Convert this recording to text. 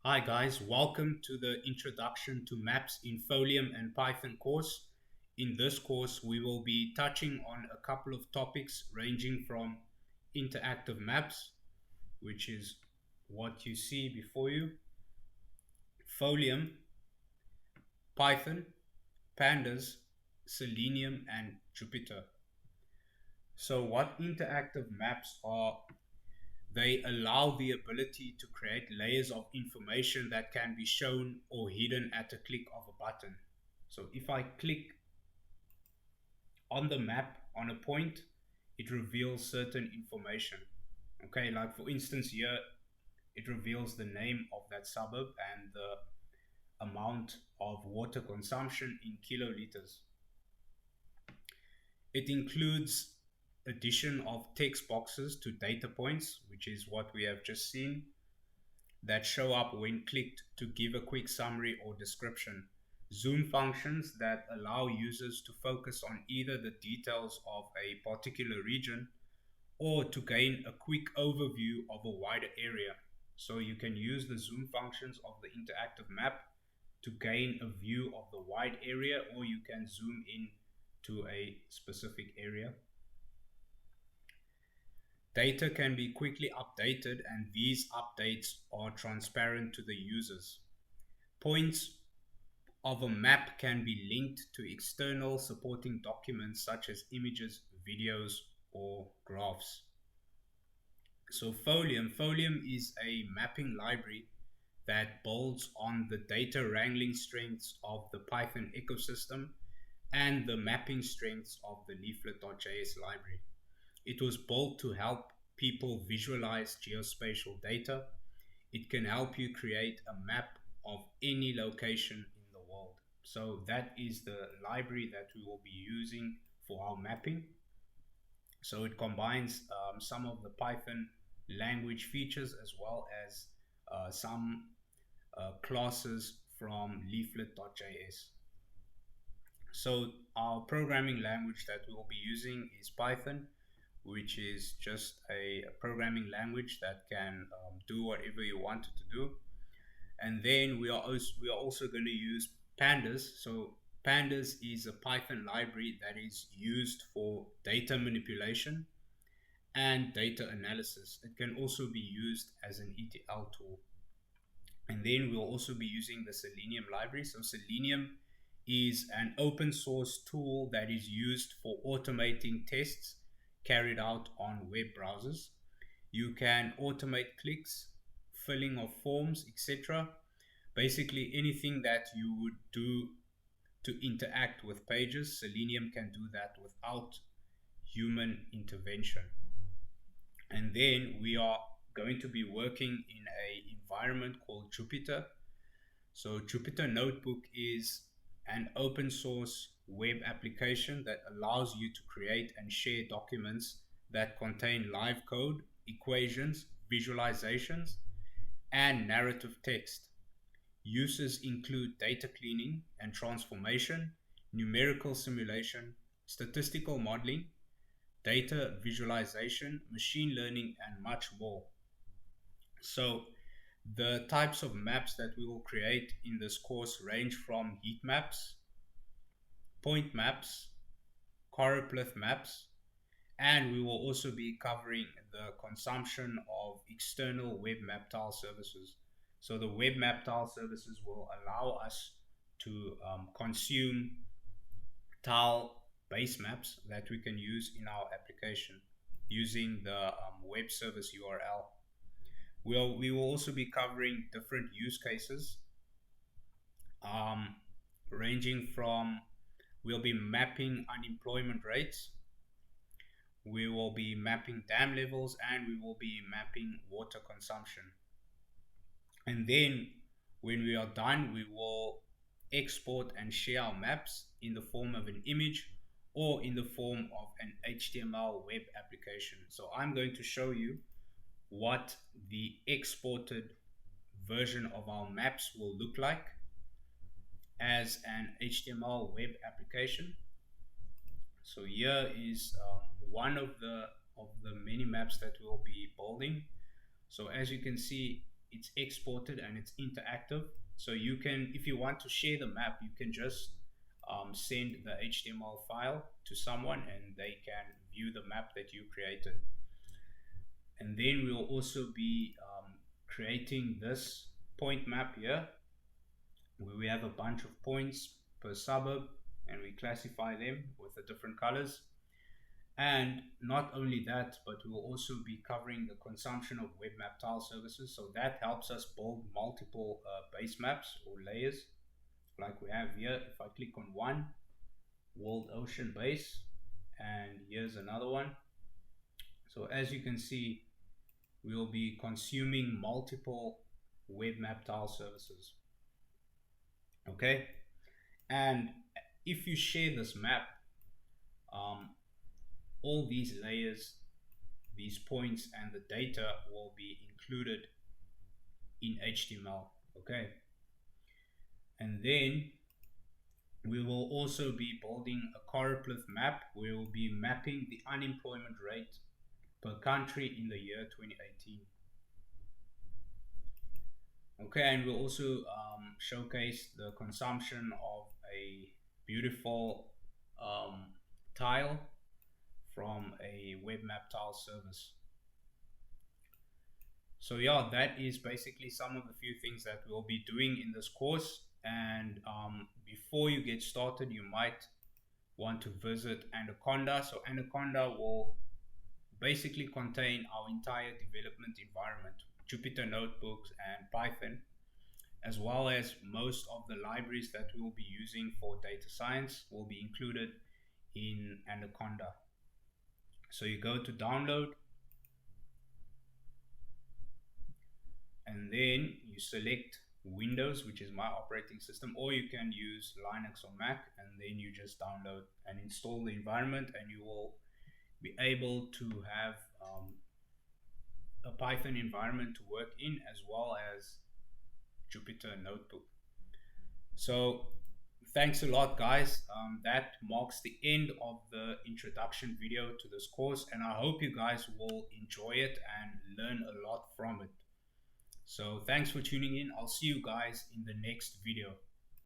Hi guys, welcome to the Introduction to Maps in Folium and Python course. In this course, we will be touching on a couple of topics ranging from interactive maps, which is what you see before you, Folium, Python, Pandas, Selenium, and Jupyter. So what interactive maps are? They allow the ability to create layers of information that can be shown or hidden at a click of a button. So if I click on the map on a point, it reveals certain information. Okay, like for instance, here it reveals the name of that suburb and the amount of water consumption in kiloliters. It includes addition of text boxes to data points, which is what we have just seen, that show up when clicked to give a quick summary or description. Zoom functions that allow users to focus on either the details of a particular region or to gain a quick overview of a wider area. So you can use the zoom functions of the interactive map to gain a view of the wide area, or you can zoom in to a specific area. Data can be quickly updated, and these updates are transparent to the users. Points of a map can be linked to external supporting documents such as images, videos, or graphs. So Folium is a mapping library that builds on the data wrangling strengths of the Python ecosystem and the mapping strengths of the leaflet.js library. It was built to help people visualize geospatial data. It can help you create a map of any location in the world. So that is the library that we will be using for our mapping. So it combines some of the Python language features as well as some classes from leaflet.js. So our programming language that we will be using is Python, which is just a programming language that can do whatever you want it to do. And then we are also going to use Pandas. So Pandas is a Python library that is used for data manipulation and data analysis. It can also be used as an ETL tool. And then we'll also be using the Selenium library. So Selenium is an open source tool that is used for automating tests carried out on web browsers. You can automate clicks, filling of forms, etc. Basically anything that you would do to interact with pages, Selenium can do that without human intervention. And then we are going to be working in an environment called Jupyter. So Jupyter Notebook is an open source web application that allows you to create and share documents that contain live code, equations, visualizations, and narrative text. Uses include data cleaning and transformation, numerical simulation, statistical modeling, data visualization, machine learning, and much more. So the types of maps that we will create in this course range from heat maps, point maps, choropleth maps, and we will also be covering the consumption of external web map tile services. So the web map tile services will allow us to consume tile base maps that we can use in our application using the web service URL. We will also be covering different use cases, um, ranging from we'll be mapping unemployment rates, we will be mapping dam levels, and we will be mapping water consumption. And then when we are done, we will export and share our maps in the form of an image or in the form of an HTML web application. So I'm going to show you what the exported version of our maps will look like as an HTML web application. So here is one of the many maps that we'll be building. So as you can see it's exported and it's interactive. So you can, if you want to share the map, you can just send the HTML file to someone and they can view the map that you created. And then we'll also be creating this point map here, where we have a bunch of points per suburb and we classify them with the different colors. And not only that, but we'll also be covering the consumption of web map tile services. So that helps us build multiple base maps or layers like we have here. If I click on one, world ocean base, and here's another one. So as you can see, we'll be consuming multiple web map tile services. Okay, and if you share this map, all these layers, these points, and the data will be included in HTML. Okay, and then we will also be building a choropleth map where we'll be mapping the unemployment rate per country in the year 2018. Okay, and we'll also showcase the consumption of a beautiful tile from a web map tile service. So yeah, that is basically some of the few things that we'll be doing in this course. And before you get started, you might want to visit Anaconda. So Anaconda will basically contain our entire development environment, Jupyter notebooks and Python, as well as most of the libraries that we will be using for data science will be included in Anaconda. So you go to download, and then you select Windows, which is my operating system, or you can use Linux or Mac, and then you just download and install the environment, and you will be able to have a Python environment to work in, as well as Jupyter Notebook. So thanks a lot, guys. That marks the end of the introduction video to this course, and I hope you guys will enjoy it and learn a lot from it. So thanks for tuning in. I'll see you guys in the next video.